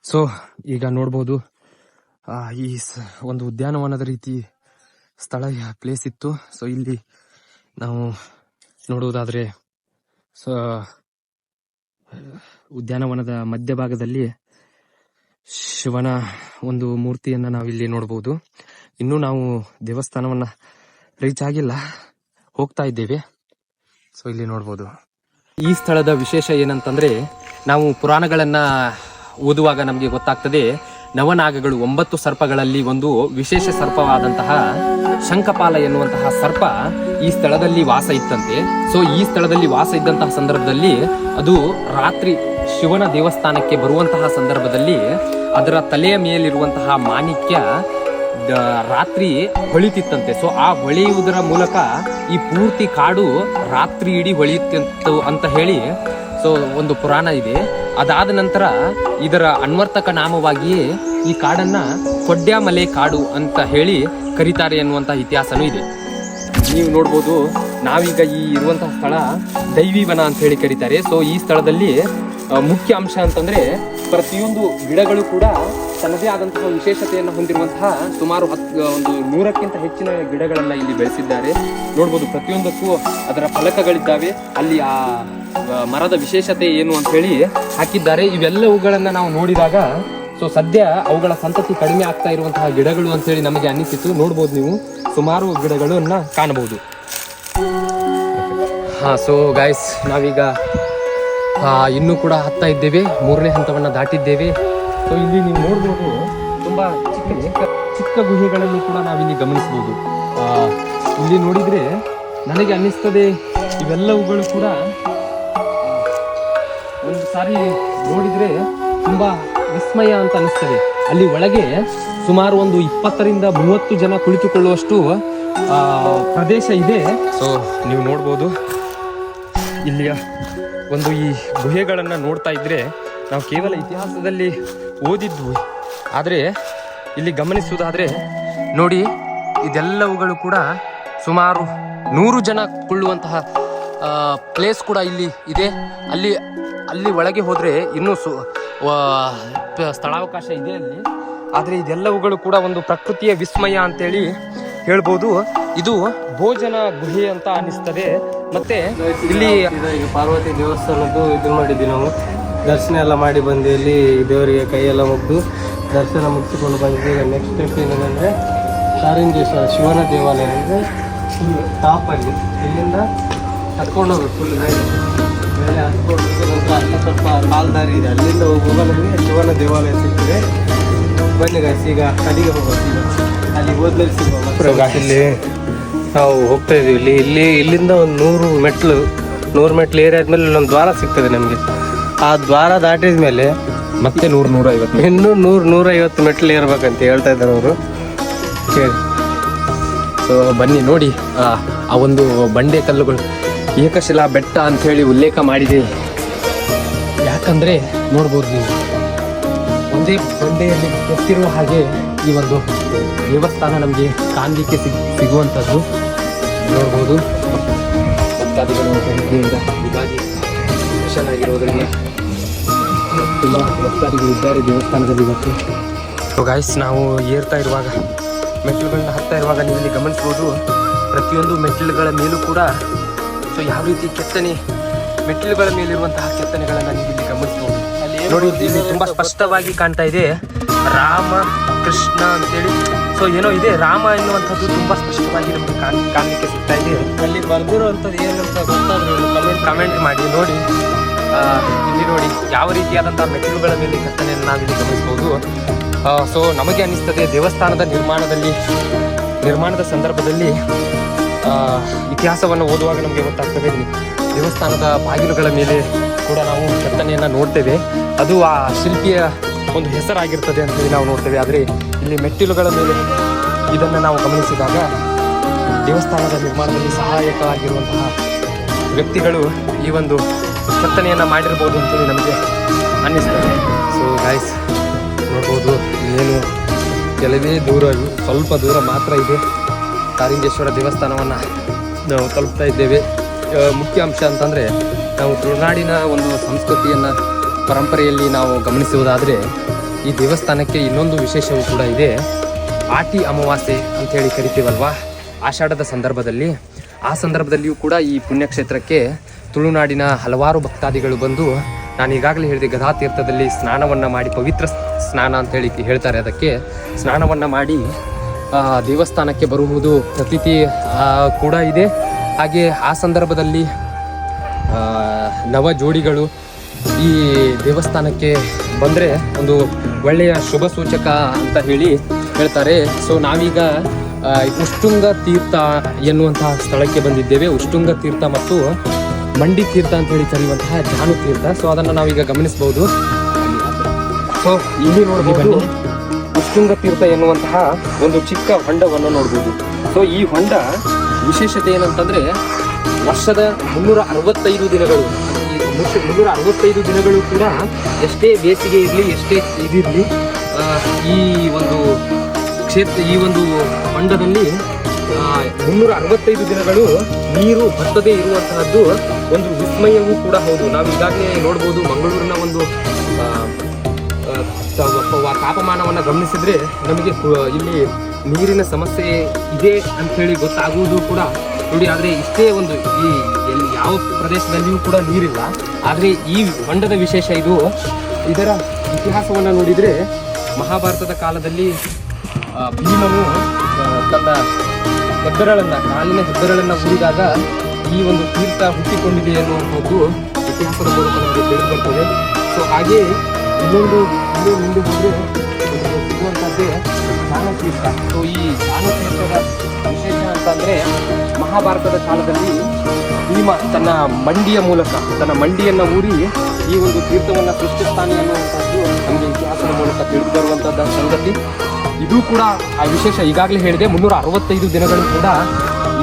So ಈಗ ನೋಡ್ಬೋದು ಈ ಒಂದು ಉದ್ಯಾನವನದ ರೀತಿ ಸ್ಥಳ ಪ್ಲೇಸ್ ಇತ್ತು. ಸೊ ಇಲ್ಲಿ ನಾವು ನೋಡುವುದಾದ್ರೆ ಉದ್ಯಾನವನದ ಮಧ್ಯಭಾಗದಲ್ಲಿ ಶಿವನ ಒಂದು ಮೂರ್ತಿಯನ್ನ ನಾವಿಲ್ಲಿ ನೋಡಬಹುದು. ಇನ್ನೂ ನಾವು ದೇವಸ್ಥಾನವನ್ನ ರೀಚ್ ಆಗಿಲ್ಲ, ಹೋಗ್ತಾ ಇದ್ದೇವೆ. ಸೊ ಇಲ್ಲಿ ನೋಡ್ಬೋದು. ಈ ಸ್ಥಳದ ವಿಶೇಷ ಏನಂತಂದ್ರೆ, ನಾವು ಪುರಾಣಗಳನ್ನ ಓದುವಾಗ ನಮಗೆ ಗೊತ್ತಾಗ್ತದೆ, ನವನಾಗಗಳು 9 ಸರ್ಪಗಳಲ್ಲಿ ಒಂದು ವಿಶೇಷ ಸರ್ಪವಾದಂತಹ ಶಂಖಪಾಲ ಎನ್ನುವಂತಹ ಸರ್ಪ ಈ ಸ್ಥಳದಲ್ಲಿ ವಾಸ ಇತ್ತಂತೆ. ಸೊ ಈ ಸ್ಥಳದಲ್ಲಿ ವಾಸ ಇದ್ದಂತಹ ಸಂದರ್ಭದಲ್ಲಿ ಅದು ರಾತ್ರಿ ಶಿವನ ದೇವಸ್ಥಾನಕ್ಕೆ ಬರುವಂತಹ ಸಂದರ್ಭದಲ್ಲಿ ಅದರ ತಲೆಯ ಮೇಲಿರುವಂತಹ ಮಾಣಿಕ್ಯ ರಾತ್ರಿ ಹೊಳಿತಿತ್ತಂತೆ. ಸೊ ಆ ಹೊಳೆಯುವುದರ ಮೂಲಕ ಈ ಪೂರ್ತಿ ಕಾಡು ರಾತ್ರಿ ಇಡೀ ಹೊಳೆಯುತ್ತಿತ್ತು ಅಂತ ಹೇಳಿ ಸೊ ಒಂದು ಪುರಾಣ ಇದೆ. ಅದಾದ ನಂತರ ಇದರ ಅನ್ವರ್ತಕ ನಾಮವಾಗಿಯೇ ಈ ಕಾಡನ್ನ ಕೊಡ್ಯಾಮಲೆ ಕಾಡು ಅಂತ ಹೇಳಿ ಕರೀತಾರೆ ಎನ್ನುವಂತಹ ಇತಿಹಾಸನೂ ಇದೆ. ನೀವು ನೋಡ್ಬೋದು, ನಾವೀಗ ಈ ಇರುವಂತಹ ಸ್ಥಳ ದೈವಿವನ ಅಂತ ಹೇಳಿ ಕರೀತಾರೆ. ಸೊ ಈ ಸ್ಥಳದಲ್ಲಿ ಮುಖ್ಯ ಅಂಶ ಅಂತಂದ್ರೆ ಪ್ರತಿಯೊಂದು ಗಿಡಗಳು ಕೂಡ ತನ್ನದೇ ಆದಂತಹ ವಿಶೇಷತೆಯನ್ನು ಹೊಂದಿರುವಂತಹ ಸುಮಾರು 100ಕ್ಕಿಂತ ಹೆಚ್ಚಿನ ಗಿಡಗಳನ್ನ ಇಲ್ಲಿ ಬೆಳೆಸಿದ್ದಾರೆ. ನೋಡ್ಬೋದು, ಪ್ರತಿಯೊಂದಕ್ಕೂ ಅದರ ಫಲಕಗಳಿದ್ದಾವೆ. ಅಲ್ಲಿ ಆ ಮರದ ವಿಶೇಷತೆ ಏನು ಅಂತ ಹೇಳಿ ಹಾಕಿದ್ದಾರೆ. ಇವೆಲ್ಲವುಗಳನ್ನ ನಾವು ನೋಡಿದಾಗ ಸೊ ಸದ್ಯ ಅವುಗಳ ಸಂತತಿ ಕಡಿಮೆ ಆಗ್ತಾ ಇರುವಂತಹ ಗಿಡಗಳು ಅಂತ ಹೇಳಿ ನಮಗೆ ಅನ್ನಿಸಿತು. ನೋಡ್ಬೋದು, ನೀವು ಸುಮಾರು ಗಿಡಗಳನ್ನ ಕಾಣಬಹುದು. ಸೊ ಗೈಸ್, ನಾವೀಗ ಇನ್ನೂ ಕೂಡ ಹತ್ತಾ ಇದ್ದೇವೆ. 3ನೇ ಹಂತವನ್ನ ದಾಟಿದ್ದೇವೆ. ಸೊ ಇಲ್ಲಿ ನೀವು ನೋಡ್ಬೋದು, ತುಂಬಾ ಚಿಕ್ಕ ಗುಹೆಗಳನ್ನು ಕೂಡ ನಾವಿಲ್ಲಿ ಗಮನಿಸಬಹುದು. ಇಲ್ಲಿ ನೋಡಿದ್ರೆ ನನಗೆ ಅನ್ನಿಸ್ತದೆ ಇವೆಲ್ಲವುಗಳು ಕೂಡ ಒಂದು ಸಾರಿ ನೋಡಿದ್ರೆ ತುಂಬಾ ವಿಸ್ಮಯ ಅಂತ ಅನಿಸ್ತದೆ. ಅಲ್ಲಿ ಒಳಗೆ ಸುಮಾರು ಒಂದು 20ರಿಂದ 30 ಜನ ಕುಳಿತುಕೊಳ್ಳುವಷ್ಟು ಪ್ರದೇಶ ಇದೆ. ಸೊ ನೀವು ನೋಡ್ಬೋದು, ಇಲ್ಲಿಯ ಒಂದು ಈ ಗುಹೆಗಳನ್ನ ನೋಡ್ತಾ ಇದ್ರೆ ನಾವು ಕೇವಲ ಇತಿಹಾಸದಲ್ಲಿ ಓದಿದ್ವು, ಆದರೆ ಇಲ್ಲಿ ಗಮನಿಸುವುದಾದ್ರೆ ನೋಡಿ, ಇದೆಲ್ಲವುಗಳು ಕೂಡ ಸುಮಾರು 100 ಜನ ಕೊಳ್ಳುವಂತಹ ಪ್ಲೇಸ್ ಕೂಡ ಇಲ್ಲಿ ಇದೆ. ಅಲ್ಲಿ ಒಳಗೆ ಹೋದ್ರೆ ಇನ್ನೂ ಸ್ಥಳಾವಕಾಶ ಇದೆ ಅಲ್ಲಿ. ಆದರೆ ಇದೆಲ್ಲವುಗಳು ಕೂಡ ಒಂದು ಪ್ರಕೃತಿಯ ವಿಸ್ಮಯ ಅಂತೇಳಿ ಹೇಳ್ಬೋದು. ಇದು ಭೋಜನ ಗುಹೆ ಅಂತ ಅನಿಸ್ತದೆ. ಮತ್ತೆ ಇಲ್ಲಿ ಪಾರ್ವತಿ ದೇವಸ್ಥಾನದ್ದು ಇದು ಮಾಡಿದ್ವಿ ನಾವು. ದರ್ಶನ ಎಲ್ಲ ಮಾಡಿ ಬಂದು ಇಲ್ಲಿ ದೇವರಿಗೆ ಕೈಯೆಲ್ಲ ಮುಗ್ದು ದರ್ಶನ ಮುಗಿಸಿಕೊಂಡು ಬಂದಿದ್ವಿ. ಈಗ ನೆಕ್ಸ್ಟ್ ಸ್ಟೆಪ್ ಏನಂದರೆ ಕಾರಿಂಜೇಶ್ವರ ಶಿವನ ದೇವಾಲಯ ಅಂದರೆ ಫುಲ್ ಟಾಪಲ್ಲಿ ಇಲ್ಲಿಂದ ಹತ್ಕೊಂಡು ಹೋಗ್ಬೇಕು. ಫುಲ್ ಮೇಲೆ ಹತ್ಕೊಂಡು ನಂತರ ಅಷ್ಟು ಸ್ವಲ್ಪ ಕಾಲ್ದಾರಿ ಇದೆ, ಅಲ್ಲಿಂದ ಹೋಗುವಾಗ ನಮಗೆ ಶಿವನ ದೇವಾಲಯ ಸಿಗ್ತದೆ. ಬನ್ನಿ ಗಾಯ್ಸ್, ಈಗ ಅಲ್ಲಿಗೆ ಹೋಗೋದು. ಈಗ ಅಲ್ಲಿ ಹೋದ್ಮೇಲೆ ಸಿಗುವ ಇಲ್ಲಿ ನಾವು ಹೋಗ್ತಾ ಇದೀವಿ. ಇಲ್ಲಿಂದ ಒಂದು 100 ಮೆಟ್ಲು ಏರಿ ಆದ್ಮೇಲೆ ಇಲ್ಲೊಂದು ದ್ವಾರ ಸಿಗ್ತದೆ ನಮಗೆ. ಆ ದ್ವಾರ ದಾಟಿದ ಮೇಲೆ ಮತ್ತೆ 100-150 ಇನ್ನೂ 100-150 ಮೆಟ್ಲು ಏರ್ಬೇಕಂತ ಹೇಳ್ತಾ ಇದ್ದಾರೆ ಅವರು. ಕೇಳಿ. ಸೊ ಬನ್ನಿ ನೋಡಿ, ಆ ಒಂದು ಬಂಡೆ ಕಲ್ಲುಗಳು ಏಕಶಿಲಾ ಬೆಟ್ಟ ಅಂತ ಹೇಳಿ ಉಲ್ಲೇಖ ಮಾಡಿದೆ. ಯಾಕಂದ್ರೆ ನೋಡ್ಬೋದು ನೀವು, ಒಂದೇ ಬಂಡೆಯಲ್ಲಿ ಕೆತ್ತಿರುವ ಹಾಗೆ ಈ ಒಂದು ದೇವಸ್ಥಾನ ನಮಗೆ ಕಾಣಲಿಕ್ಕೆ ಸಿಗುವಂಥದ್ದು ನೋಡ್ಬೋದು. ಭಕ್ತಾದಿಗಳು ಯುಗಾದಿ ಸ್ಪೆಷಲ್ ಆಗಿರೋದ್ರಿಗೆ ತುಂಬ ಭಕ್ತಾದಿಗಳು ಇದ್ದಾರೆ ದೇವಸ್ಥಾನದಲ್ಲಿ ಇವತ್ತು. ಸೊ ಗಾಯ್ಸ್, ನಾವು ಏರ್ತಾ ಇರುವಾಗ, ಮೆಟ್ಟಿಲುಗಳನ್ನ ಹತ್ತಾ ಇರುವಾಗ ನೀವು ಇಲ್ಲಿ ಗಮನಿಸ್ಬೋದು, ಪ್ರತಿಯೊಂದು ಮೆಟ್ಟಿಲುಗಳ ಮೇಲೂ ಕೂಡ ಸೊ ಯಾವ ರೀತಿ ಕೆತ್ತನೆ, ಮೆಟ್ಟಿಲುಗಳ ಮೇಲಿರುವಂತಹ ಕೆತ್ತನೆಗಳನ್ನು ನೀವು ಇಲ್ಲಿ ಗಮನಿಸ್ಬೋದು. ನೋಡಿ, ಇಲ್ಲಿ ತುಂಬಾ ಸ್ಪಷ್ಟವಾಗಿ ಕಾಣ್ತಾ ಇದೆ ರಾಮ ಕೃಷ್ಣ ಅಂತೇಳಿ. ಸೊ ಏನೋ ಇದೆ, ರಾಮ ಎನ್ನುವಂಥದ್ದು ತುಂಬಾ ಸ್ಪಷ್ಟವಾಗಿ ನಮಗೆ ಕಾಣಲಿಕ್ಕೆ ಸಿಗ್ತಾ ಇದೆ. ಅಲ್ಲಿ ಬರೆದಿರುವಂಥದ್ದು ಏನಂತ ಗೊತ್ತಾದ್ರೆ ಕಮೆಂಟ್ ಮಾಡಿ. ನೋಡಿ, ಇಲ್ಲಿ ನೋಡಿ ಯಾವ ರೀತಿಯಾದಂತಹ ಮೆಟ್ಟಿಲುಗಳ ಮೇಲೆ ಕೆತ್ತನೆಯನ್ನು ನಾವಿಲ್ಲಿ ಗಮನಿಸಬಹುದು. ಸೊ ನಮಗೆ ಅನ್ನಿಸ್ತದೆ ದೇವಸ್ಥಾನದ ನಿರ್ಮಾಣದ ಸಂದರ್ಭದಲ್ಲಿ ಇತಿಹಾಸವನ್ನು ಓದುವಾಗ ನಮಗೆ ಗೊತ್ತಾಗ್ತದೆ, ದೇವಸ್ಥಾನದ ಬಾಗಿಲುಗಳ ಮೇಲೆ ಕೂಡ ನಾವು ಕೆತ್ತನೆಯನ್ನು ನೋಡ್ತೇವೆ. ಅದು ಆ ಶಿಲ್ಪಿಯ ಒಂದು ಹೆಸರಾಗಿರ್ತದೆ ಅಂತೇಳಿ ನಾವು ನೋಡ್ತೇವೆ. ಆದರೆ ಇಲ್ಲಿ ಮೆಟ್ಟಿಲುಗಳ ಮೇಲೆ ಇದನ್ನು ನಾವು ಗಮನಿಸಿದಾಗ ದೇವಸ್ಥಾನದ ನಿರ್ಮಾಣದಲ್ಲಿ ಸಹಾಯಕವಾಗಿರುವಂತಹ ವ್ಯಕ್ತಿಗಳು ಈ ಒಂದು ಕೆತ್ತನೆಯನ್ನು ಮಾಡಿರ್ಬೋದು ಅಂತೇಳಿ ನಮಗೆ ಅನ್ನಿಸ್ತದೆ. ಸೊ ಗಾಯ್ಸ್, ನೋಡ್ಬೋದು, ಏನು ಕೆಲವೇ ದೂರ, ಸ್ವಲ್ಪ ದೂರ ಮಾತ್ರ ಇದೆ ಕಾರಿಂಜೇಶ್ವರ ದೇವಸ್ಥಾನವನ್ನು ನಾವು ತಲುಪ್ತಾ ಇದ್ದೇವೆ. ಮುಖ್ಯ ಅಂಶ ಅಂತಂದರೆ, ನಾವು ತುಳುನಾಡಿನ ಒಂದು ಸಂಸ್ಕೃತಿಯನ್ನು ಪರಂಪರೆಯಲ್ಲಿ ನಾವು ಗಮನಿಸುವುದಾದರೆ ಈ ದೇವಸ್ಥಾನಕ್ಕೆ ಇನ್ನೊಂದು ವಿಶೇಷವೂ ಕೂಡ ಇದೆ. ಆಟಿ ಅಮಾವಾಸ್ಯೆ ಅಂತ ಹೇಳಿ ಕರಿತೀವಲ್ವಾ, ಆಷಾಢದ ಸಂದರ್ಭದಲ್ಲಿ, ಆ ಸಂದರ್ಭದಲ್ಲಿಯೂ ಕೂಡ ಈ ಪುಣ್ಯಕ್ಷೇತ್ರಕ್ಕೆ ತುಳುನಾಡಿನ ಹಲವಾರು ಭಕ್ತಾದಿಗಳು ಬಂದು, ನಾನು ಈಗಾಗಲೇ ಹೇಳಿದೆ ಗದಾತೀರ್ಥದಲ್ಲಿ ಸ್ನಾನವನ್ನು ಮಾಡಿ, ಪವಿತ್ರ ಸ್ನಾನ ಅಂತೇಳಿ ಹೇಳ್ತಾರೆ, ಅದಕ್ಕೆ ಸ್ನಾನವನ್ನು ಮಾಡಿ ದೇವಸ್ಥಾನಕ್ಕೆ ಬರುವುದು ಪ್ರತೀತಿ ಕೂಡ ಇದೆ. ಹಾಗೆ ಆ ಸಂದರ್ಭದಲ್ಲಿ ನವ ಜೋಡಿಗಳು ಈ ದೇವಸ್ಥಾನಕ್ಕೆ ಬಂದರೆ ಒಂದು ಒಳ್ಳೆಯ ಶುಭ ಸೂಚಕ ಅಂತ ಹೇಳಿ ಹೇಳ್ತಾರೆ. ಸೊ ನಾವೀಗ ಉಷ್ಟುಂಗ ತೀರ್ಥ ಎನ್ನುವಂತಹ ಸ್ಥಳಕ್ಕೆ ಬಂದಿದ್ದೇವೆ. ಉಷ್ಟುಂಗ ತೀರ್ಥ ಮತ್ತು ಮಂಡಿ ತೀರ್ಥ ಅಂತ ಹೇಳಿ ಕರೆಯುವಂತಹ ಜಾನು ತೀರ್ಥ. ಸೊ ಅದನ್ನು ನಾವೀಗ ಗಮನಿಸಬಹುದು. ಸೊ ಇಲ್ಲಿ ನೋಡಬಹುದು ಉಷ್ಟುಂಗ ತೀರ್ಥ ಎನ್ನುವಂತಹ ಒಂದು ಚಿಕ್ಕ ಹೊಂಡವನ್ನು ನೋಡ್ಬೋದು. ಸೊ ಈ ಹೊಂಡ ವಿಶೇಷತೆ ಏನಂತಂದ್ರೆ, ವರ್ಷದ 365 ದಿನಗಳು, 365 ದಿನಗಳು ಕೂಡ ಎಷ್ಟೇ ಬೇಸಿಗೆ ಇರಲಿ, ಎಷ್ಟೇ ಇದಿರಲಿ, ಈ ಒಂದು ಈ ಒಂದು ಹೊಂಡದಲ್ಲಿ 365 ದಿನಗಳು ನೀರು ಬತ್ತದೇ ಇರುವಂತಹದ್ದು ಒಂದು ವಿಸ್ಮಯವೂ ಕೂಡ ಹೌದು. ನಾವು ಈಗಾಗಲೇ ನೋಡ್ಬೋದು, ಮಂಗಳೂರಿನ ಒಂದು ತಾಪಮಾನವನ್ನು ಗಮನಿಸಿದ್ರೆ ನಮಗೆ ಇಲ್ಲಿ ನೀರಿನ ಸಮಸ್ಯೆ ಇದೆ ಅಂಥೇಳಿ ಗೊತ್ತಾಗುವುದು ಕೂಡ ನೋಡಿ. ಆದರೆ ಇಷ್ಟೇ ಒಂದು ಈ ಯಾವ ಪ್ರದೇಶದಲ್ಲಿಯೂ ಕೂಡ ನೀರಿಲ್ಲ. ಆದರೆ ಈ ಹೊಂಡದ ವಿಶೇಷ ಇದು. ಇದರ ಇತಿಹಾಸವನ್ನು ನೋಡಿದರೆ, ಮಹಾಭಾರತದ ಕಾಲದಲ್ಲಿ ಭೀಮನು ತನ್ನ ಕಾಲಿನ ಹೆಬ್ಬೆರಳನ್ನು ಊರಿದಾಗ ಈ ಒಂದು ತೀರ್ಥ ಹುಟ್ಟಿಕೊಂಡಿದೆ ಎನ್ನುವಂಥದ್ದು ಇತಿಹಾಸದ ಮೂಲಕ ನಮಗೆ ತಿಳಿದು ಬರ್ತದೆ. ಸೊ ಹಾಗೆ ಇನ್ನೊಂದು ಮುಂದೆ ಹೋದರೆ ಸಿಗುವಂಥದ್ದೇ ಜಾನತೀರ್ಥ. ಸೊ ಈ ಜಾನತೀರ್ಥದ ವಿಶೇಷ ಅಂತಂದರೆ, ಮಹಾಭಾರತದ ಕಾಲದಲ್ಲಿ ಭೀಮ ತನ್ನ ಮಂಡಿಯ ಮೂಲಕ ತನ್ನ ಮಂಡಿಯನ್ನು ಊರಿ ಈ ಒಂದು ತೀರ್ಥವನ್ನು ಸೃಷ್ಟಿಸ್ತಾನೆ ಅನ್ನುವಂಥದ್ದು ನಮಗೆ ಇತಿಹಾಸದ ಮೂಲಕ ತಿಳಿದು ಬರುವಂಥದ್ದು ಸಂಗತಿ. ಇದು ಕೂಡ ಆ ವಿಶೇಷ. ಈಗಾಗಲೇ ಹೇಳಿದೆ, 365 ದಿನಗಳು ಕೂಡ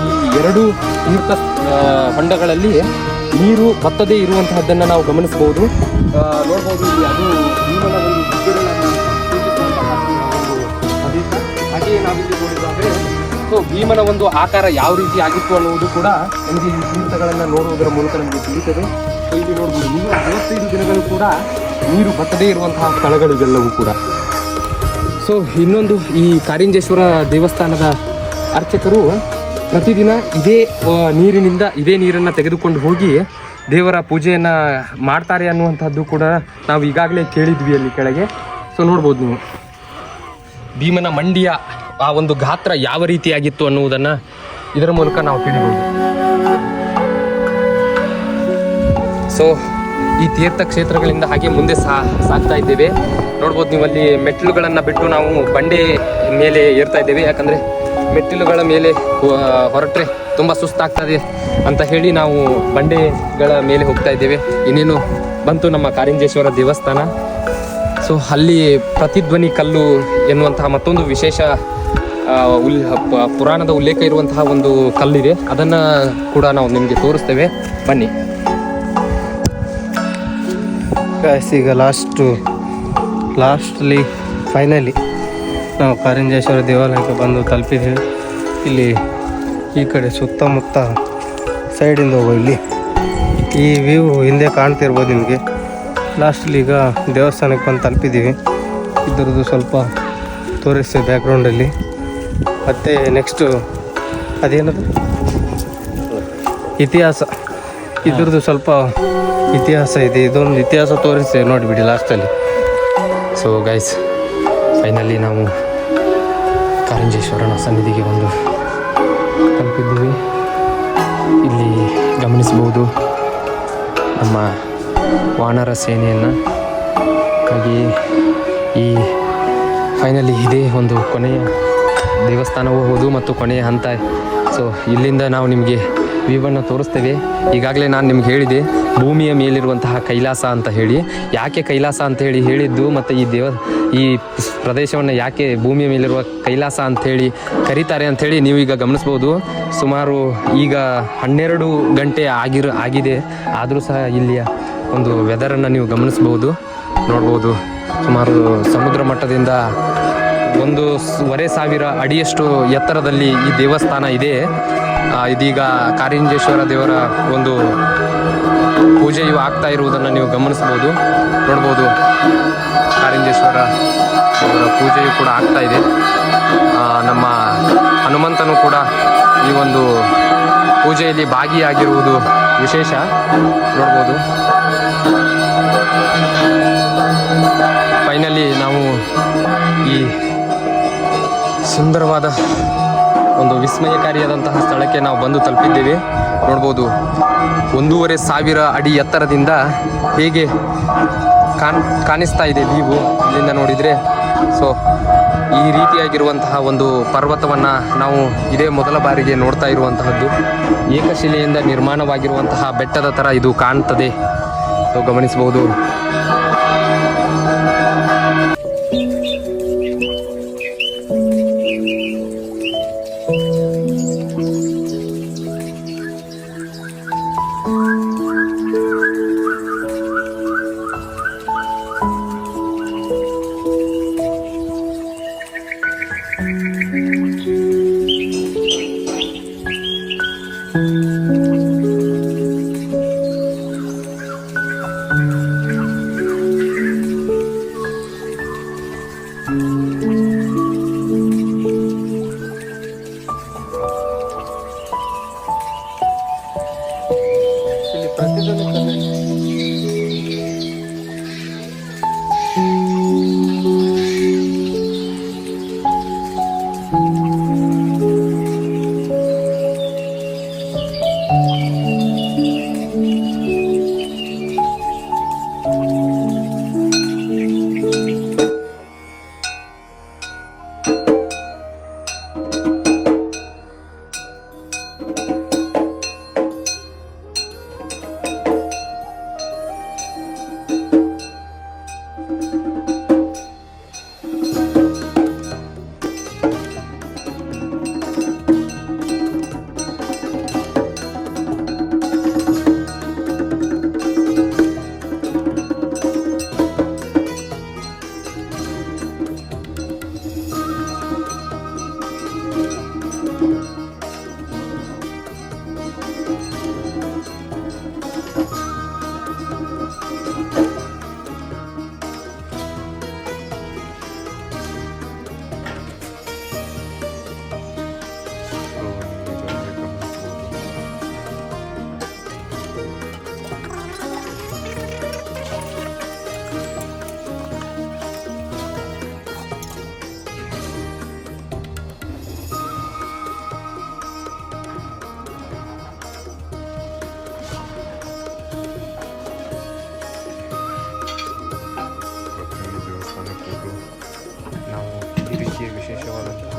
ಈ 2 ತೀರ್ಥ ಹೊಂಡಗಳಲ್ಲಿ ನೀರು ಬತ್ತದೇ ಇರುವಂತಹದ್ದನ್ನು ನಾವು ಗಮನಿಸಬಹುದು, ನೋಡ್ಬೋದು. ಇಲ್ಲಿ ಅದು ಭೀಮನ ಒಂದು ವಿಗ್ರಹಗಳನ್ನು ಸೂಚಿಸುವಂತಹ ಪ್ರದೇಶ. ಹಾಗೆಯೇ ನಾವಿಲ್ಲಿ ನೋಡಿದ್ರೆ, ಸೊ ಭೀಮನ ಒಂದು ಆಕಾರ ಯಾವ ರೀತಿ ಆಗಿತ್ತು ಅನ್ನುವುದು ಕೂಡ ನಮಗೆ ಈ ತೀರ್ಥಗಳನ್ನು ನೋಡುವುದರ ಮೂಲಕ ನಮಗೆ ತಿಳಿಯುತ್ತದೆ. ಸೊ ಇಲ್ಲಿ ನೋಡ್ಬೋದು, 365 ದಿನಗಳು ಕೂಡ ನೀರು ಬತ್ತದೇ ಇರುವಂತಹ ಸ್ಥಳಗಳಿಗೆಲ್ಲವೂ ಕೂಡ. ಸೊ ಇನ್ನೊಂದು, ಈ ಕಾರಿಂಜೇಶ್ವರ ದೇವಸ್ಥಾನದ ಅರ್ಚಕರು ಪ್ರತಿದಿನ ಇದೇ ನೀರನ್ನು ತೆಗೆದುಕೊಂಡು ಹೋಗಿ ದೇವರ ಪೂಜೆಯನ್ನು ಮಾಡ್ತಾರೆ ಅನ್ನುವಂಥದ್ದು ಕೂಡ ನಾವು ಈಗಾಗಲೇ ಕೇಳಿದ್ವಿ ಅಲ್ಲಿ ಕೆಳಗೆ. ಸೊ ನೋಡ್ಬೋದು ನೀವು, ಭೀಮನ ಮಂಡಿಯ ಆ ಒಂದು ಗಾತ್ರ ಯಾವ ರೀತಿಯಾಗಿತ್ತು ಅನ್ನುವುದನ್ನು ಇದರ ಮೂಲಕ ನಾವು ತಿಳಿಬಹುದು. ಸೊ ಈ ತೀರ್ಥಕ್ಷೇತ್ರಗಳಿಂದ ಹಾಗೆ ಮುಂದೆ ಸಾಗ್ತಾ ಇದ್ದೇವೆ. ನೋಡ್ಬೋದು ನೀವು, ಅಲ್ಲಿ ಮೆಟ್ಟಿಲುಗಳನ್ನು ಬಿಟ್ಟು ನಾವು ಬಂಡೆ ಮೇಲೆ ಏರ್ತಾ ಇದ್ದೇವೆ. ಯಾಕಂದರೆ ಮೆಟ್ಟಿಲುಗಳ ಮೇಲೆ ಹೊರಟ್ರೆ ತುಂಬ ಸುಸ್ತಾಗ್ತದೆ ಅಂತ ಹೇಳಿ ನಾವು ಬಂಡೆಗಳ ಮೇಲೆ ಹೋಗ್ತಾ ಇದ್ದೇವೆ. ಇನ್ನೇನು ಬಂತು ನಮ್ಮ ಕಾರಿಂಜೇಶ್ವರ ದೇವಸ್ಥಾನ. ಸೊ ಅಲ್ಲಿ ಪ್ರತಿಧ್ವನಿ ಕಲ್ಲು ಎನ್ನುವಂತಹ ಮತ್ತೊಂದು ವಿಶೇಷ ಪುರಾಣದ ಉಲ್ಲೇಖ ಇರುವಂತಹ ಒಂದು ಕಲ್ಲಿದೆ. ಅದನ್ನು ಕೂಡ ನಾವು ನಿಮಗೆ ತೋರಿಸ್ತೇವೆ, ಬನ್ನಿ. ಈಗ ಲಾಸ್ಟ್ಲಿ ಫೈನಲಿ ನಾವು ಕಾರಿಂಜೇಶ್ವರ ದೇವಾಲಯಕ್ಕೆ ಬಂದು ತಲುಪಿದ್ದೇವೆ. ಇಲ್ಲಿ ಈ ಕಡೆ ಸುತ್ತಮುತ್ತ ಸೈಡಿಂದ ಹೋಗೋ ಇಲ್ಲಿ ಈ ವ್ಯೂ ಹಿಂದೆ ಕಾಣ್ತಿರ್ಬೋದು ನಿಮಗೆ. ಲಾಸ್ಟಲ್ಲಿ ಈಗ ದೇವಸ್ಥಾನಕ್ಕೆ ಬಂದು ತಲುಪಿದ್ದೀವಿ. ಇದರದ್ದು ಸ್ವಲ್ಪ ತೋರಿಸ್ತೇವೆ ಬ್ಯಾಕ್ಗ್ರೌಂಡಲ್ಲಿ. ಮತ್ತು ನೆಕ್ಸ್ಟು ಅದೇನದು ಇತಿಹಾಸ, ಇದ್ರದ್ದು ಸ್ವಲ್ಪ ಇತಿಹಾಸ ಇದೆ. ಇದೊಂದು ಇತಿಹಾಸ ತೋರಿಸ್ತೇವೆ, ನೋಡಿಬಿಡಿ ಲಾಸ್ಟಲ್ಲಿ. ಸೊ ಗೈಸ್, ಫೈನಲಿ ನಾವು ಕಾರಿಂಜೇಶ್ವರನ ಸನ್ನಿಧಿಗೆ ಬಂದು ತಲುಪಿದ್ದೀವಿ. ಇಲ್ಲಿ ಗಮನಿಸಬಹುದು ನಮ್ಮ ವಾನರ ಸೇನೆಯನ್ನು. ಹಾಗೆಯೇ ಈ ಫೈನಲಿ ಇದೇ ಒಂದು ಕೊನೆಯ ದೇವಸ್ಥಾನವೂ ಹೌದು ಮತ್ತು ಕೊನೆಯ ಹಂತ. ಸೊ ಇಲ್ಲಿಂದ ನಾವು ನಿಮಗೆ ವ್ಯೂವನ್ನು ತೋರಿಸ್ತೇವೆ. ಈಗಾಗಲೇ ನಾನು ನಿಮ್ಗೆ ಹೇಳಿದೆ, ಭೂಮಿಯ ಮೇಲಿರುವಂತಹ ಕೈಲಾಸ ಅಂತ ಹೇಳಿ. ಯಾಕೆ ಕೈಲಾಸ ಅಂತ ಹೇಳಿದ್ದು ಮತ್ತು ಈ ಪ್ರದೇಶವನ್ನು ಯಾಕೆ ಭೂಮಿಯ ಮೇಲಿರುವ ಕೈಲಾಸ ಅಂಥೇಳಿ ಕರೀತಾರೆ ಅಂಥೇಳಿ ನೀವು ಈಗ ಗಮನಿಸ್ಬೋದು. ಸುಮಾರು ಈಗ 12 ಗಂಟೆ ಆಗಿದೆ. ಆದರೂ ಸಹ ಇಲ್ಲಿಯ ಒಂದು ವೆದರನ್ನು ನೀವು ಗಮನಿಸ್ಬೋದು, ನೋಡ್ಬೋದು. ಸುಮಾರು ಸಮುದ್ರ ಮಟ್ಟದಿಂದ 1,500 ಅಡಿಯಷ್ಟು ಎತ್ತರದಲ್ಲಿ ಈ ದೇವಸ್ಥಾನ ಇದೆ. ಇದೀಗ ಕಾರಿಂಜೇಶ್ವರ ದೇವರ ಒಂದು ಪೂಜೆಯು ಆಗ್ತಾ ಇರುವುದನ್ನು ನೀವು ಗಮನಿಸ್ಬೋದು, ನೋಡ್ಬೋದು. ಕಾರಿಂಜೇಶ್ವರ ಅವರ ಪೂಜೆಯು ಕೂಡ ಆಗ್ತಾ ಇದೆ. ನಮ್ಮ ಹನುಮಂತನು ಕೂಡ ಈ ಒಂದು ಪೂಜೆಯಲ್ಲಿ ಭಾಗಿಯಾಗಿರುವುದು ವಿಶೇಷ ನೋಡ್ಬೋದು. ಫೈನಲಿ ನಾವು ಈ ಸುಂದರವಾದ ಒಂದು ವಿಸ್ಮಯಕಾರಿಯಾದಂತಹ ಸ್ಥಳಕ್ಕೆ ನಾವು ಬಂದು ತಲುಪಿದ್ದೇವೆ. ನೋಡ್ಬೋದು 1,500 ಅಡಿ ಎತ್ತರದಿಂದ ಹೇಗೆ ಕಾಣಿಸ್ತಾ ಇದೆ ವ್ಯೂ ಇಲ್ಲಿಂದ ನೋಡಿದರೆ. ಸೊ ಈ ರೀತಿಯಾಗಿರುವಂತಹ ಒಂದು ಪರ್ವತವನ್ನು ನಾವು ಇದೇ ಮೊದಲ ಬಾರಿಗೆ ನೋಡ್ತಾ ಇರುವಂತಹದ್ದು. ಏಕಶಿಲೆಯಿಂದ ನಿರ್ಮಾಣವಾಗಿರುವಂತಹ ಬೆಟ್ಟದ ಥರ ಇದು ಕಾಣ್ತದೆ. ಸೊ ಗಮನಿಸಬಹುದು. ವಿಶೇಷವಾದಂತಹ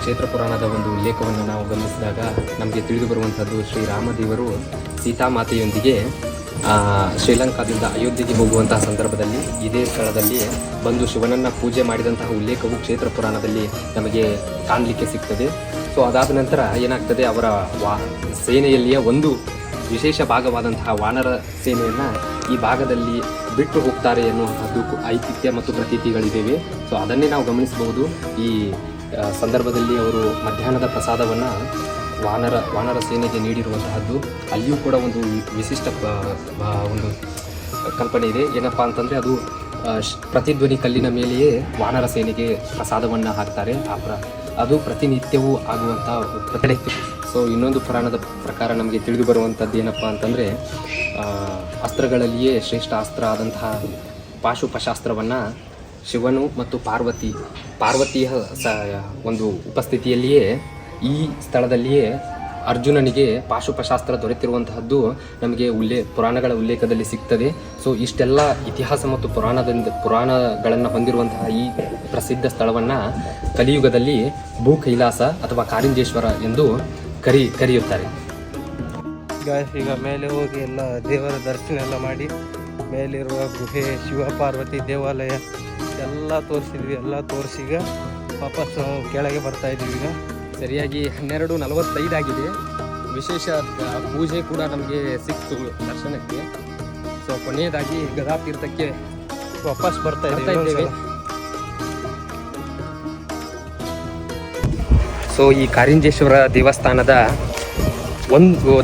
ಕ್ಷೇತ್ರ ಪುರಾಣದ ಒಂದು ಉಲ್ಲೇಖವನ್ನು ನಾವು ಗಮನಿಸಿದಾಗ ನಮಗೆ ತಿಳಿದು ಬರುವಂಥದ್ದು ಶ್ರೀರಾಮದೇವರು ಸೀತಾಮಾತೆಯೊಂದಿಗೆ ಶ್ರೀಲಂಕಾದಿಂದ ಅಯೋಧ್ಯೆಗೆ ಹೋಗುವಂತಹ ಸಂದರ್ಭದಲ್ಲಿ ಇದೇ ಸ್ಥಳದಲ್ಲಿ ಬಂದು ಶಿವನನ್ನು ಪೂಜೆ ಮಾಡಿದಂತಹ ಉಲ್ಲೇಖವು ಕ್ಷೇತ್ರ ಪುರಾಣದಲ್ಲಿ ನಮಗೆ ಕಾಣಲಿಕ್ಕೆ ಸಿಗ್ತದೆ. ಸೊ ಅದಾದ ನಂತರ ಏನಾಗ್ತದೆ, ಅವರ ಸೇನೆಯಲ್ಲಿಯ ಒಂದು ವಿಶೇಷ ಭಾಗವಾದಂತಹ ವಾನರ ಸೇನೆಯನ್ನು ಈ ಭಾಗದಲ್ಲಿ ಬಿಟ್ಟು ಹೋಗ್ತಾರೆ ಎನ್ನುವಂಥದ್ದು ಐತಿಹ್ಯ ಮತ್ತು ಪ್ರತೀತಿಗಳಿವೆ. ಸೊ ಅದನ್ನೇ ನಾವು ಗಮನಿಸಬಹುದು. ಈ ಸಂದರ್ಭದಲ್ಲಿ ಅವರು ಮಧ್ಯಾಹ್ನದ ಪ್ರಸಾದವನ್ನು ವಾನರ ಸೇನೆಗೆ ನೀಡಿರುವಂತಹದ್ದು. ಅಲ್ಲಿಯೂ ಕೂಡ ಒಂದು ವಿಶಿಷ್ಟ ಒಂದು ಕಲ್ಪನೆ ಇದೆ. ಏನಪ್ಪ ಅಂತಂದರೆ, ಅದು ಪ್ರತಿಧ್ವನಿ ಕಲ್ಲಿನ ಮೇಲೆಯೇ ವಾನರ ಸೇನೆಗೆ ಪ್ರಸಾದವನ್ನು ಹಾಕ್ತಾರೆ. ಅದು ಪ್ರತಿನಿತ್ಯವೂ ಆಗುವಂಥ ಪ್ರಕಟಣೆ. ಸೊ ಇನ್ನೊಂದು ಪುರಾಣದ ಪ್ರಕಾರ ನಮಗೆ ತಿಳಿದು ಬರುವಂಥದ್ದು ಏನಪ್ಪ ಅಂತಂದರೆ, ಅಸ್ತ್ರಗಳಲ್ಲಿಯೇ ಶ್ರೇಷ್ಠ ಅಸ್ತ್ರ ಆದಂತಹ ಪಾಶುಪಶಾಸ್ತ್ರವನ್ನು ಶಿವನು ಮತ್ತು ಪಾರ್ವತಿಯ ಒಂದು ಉಪಸ್ಥಿತಿಯಲ್ಲಿಯೇ ಈ ಸ್ಥಳದಲ್ಲಿಯೇ ಅರ್ಜುನನಿಗೆ ಪಾಶುಪಶಾಸ್ತ್ರ ದೊರೆತಿರುವಂತಹದ್ದು ನಮಗೆ ಪುರಾಣಗಳ ಉಲ್ಲೇಖದಲ್ಲಿ ಸಿಗ್ತದೆ. ಸೊ ಇಷ್ಟೆಲ್ಲ ಇತಿಹಾಸ ಮತ್ತು ಪುರಾಣಗಳನ್ನು ಹೊಂದಿರುವಂತಹ ಈ ಪ್ರಸಿದ್ಧ ಸ್ಥಳವನ್ನು ಕಲಿಯುಗದಲ್ಲಿ ಭೂ ಕೈಲಾಸ ಅಥವಾ ಕಾರಿಂಜೇಶ್ವರ ಎಂದು ಕರೆಯುತ್ತಾರೆ. ಈಗ ಮೇಲೆ ಹೋಗಿ ಎಲ್ಲ ದೇವರ ದರ್ಶನ ಎಲ್ಲ ಮಾಡಿ ಮೇಲಿರುವ ಗುಹೆ, ಶಿವ ಪಾರ್ವತಿ ದೇವಾಲಯ ಎಲ್ಲ ತೋರಿಸಿದ್ವಿ. ಎಲ್ಲ ತೋರಿಸಿಗ ವಾಪಸ್ ನಾವು ಕೆಳಗೆ ಬರ್ತಾ ಇದ್ದೀವಿ. ಈಗ ಸರಿಯಾಗಿ 12:45 ಆಗಿದೆ. ವಿಶೇಷ ಪೂಜೆ ಕೂಡ ನಮಗೆ ಸಿಕ್ತು ದರ್ಶನಕ್ಕೆ. ಸೊ ಕೊನೆಯದಾಗಿ ಗದಾತೀರ್ಥಕ್ಕೆ ವಾಪಸ್ ಬರ್ತಾ ಇದ್ದೇವೆ. ಸೊ ಈ ಕಾರಿಂಜೇಶ್ವರ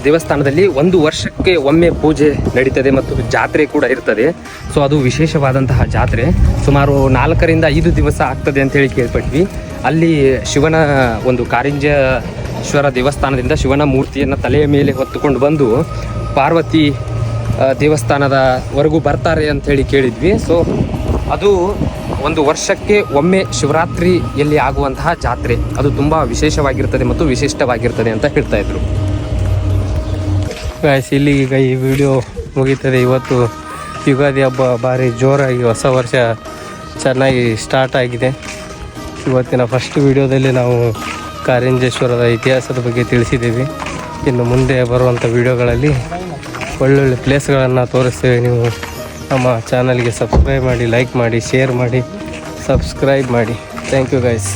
ದೇವಸ್ಥಾನದಲ್ಲಿ ಒಂದು ವರ್ಷಕ್ಕೆ ಒಮ್ಮೆ ಪೂಜೆ ನಡೀತದೆ ಮತ್ತು ಜಾತ್ರೆ ಕೂಡ ಇರ್ತದೆ. ಸೊ ಅದು ವಿಶೇಷವಾದಂತಹ ಜಾತ್ರೆ. ಸುಮಾರು 4ರಿಂದ 5 ದಿವಸ ಆಗ್ತದೆ ಅಂತೇಳಿ ಕೇಳ್ಪಟ್ವಿ. ಅಲ್ಲಿ ಶಿವನ ಒಂದು ಕಾರಿಂಜೇಶ್ವರ ದೇವಸ್ಥಾನದಿಂದ ಶಿವನ ಮೂರ್ತಿಯನ್ನು ತಲೆಯ ಮೇಲೆ ಹೊತ್ತುಕೊಂಡು ಬಂದು ಪಾರ್ವತಿ ದೇವಸ್ಥಾನದವರೆಗೂ ಬರ್ತಾರೆ ಅಂಥೇಳಿ ಕೇಳಿದ್ವಿ. ಸೊ ಅದು ಒಂದು ವರ್ಷಕ್ಕೆ ಒಮ್ಮೆ ಶಿವರಾತ್ರಿಯಲ್ಲಿ ಆಗುವಂತಹ ಜಾತ್ರೆ. ಅದು ತುಂಬ ವಿಶೇಷವಾಗಿರ್ತದೆ ಮತ್ತು ವಿಶಿಷ್ಟವಾಗಿರ್ತದೆ ಅಂತ ಹೇಳ್ತಾ ಇದ್ರು. ಇಲ್ಲಿ ಈಗ ಈ ವಿಡಿಯೋ ಮುಗೀತದೆ. ಇವತ್ತು ಯುಗಾದಿ ಹಬ್ಬ ಭಾರಿ ಜೋರಾಗಿ ಹೊಸ ವರ್ಷ ಚೆನ್ನಾಗಿ ಸ್ಟಾರ್ಟ್ ಆಗಿದೆ. ಇವತ್ತಿನ ಫಸ್ಟ್ ವಿಡಿಯೋದಲ್ಲಿ ನಾವು ಕಾರಿಂಜೇಶ್ವರದ ಇತಿಹಾಸದ ಬಗ್ಗೆ ತಿಳಿಸಿದ್ದೀವಿ. ಇನ್ನು ಮುಂದೆ ಬರುವಂಥ ವಿಡಿಯೋಗಳಲ್ಲಿ ಒಳ್ಳೊಳ್ಳೆ ಪ್ಲೇಸ್ಗಳನ್ನು ತೋರಿಸ್ತೇವೆ. ನೀವು ನಮ್ಮ ಚಾನಲ್ಗೆ ಸಬ್ಸ್ಕ್ರೈಬ್ ಮಾಡಿ, ಲೈಕ್ ಮಾಡಿ, ಶೇರ್ ಮಾಡಿ, ಸಬ್ಸ್ಕ್ರೈಬ್ ಮಾಡಿ. Thank you guys.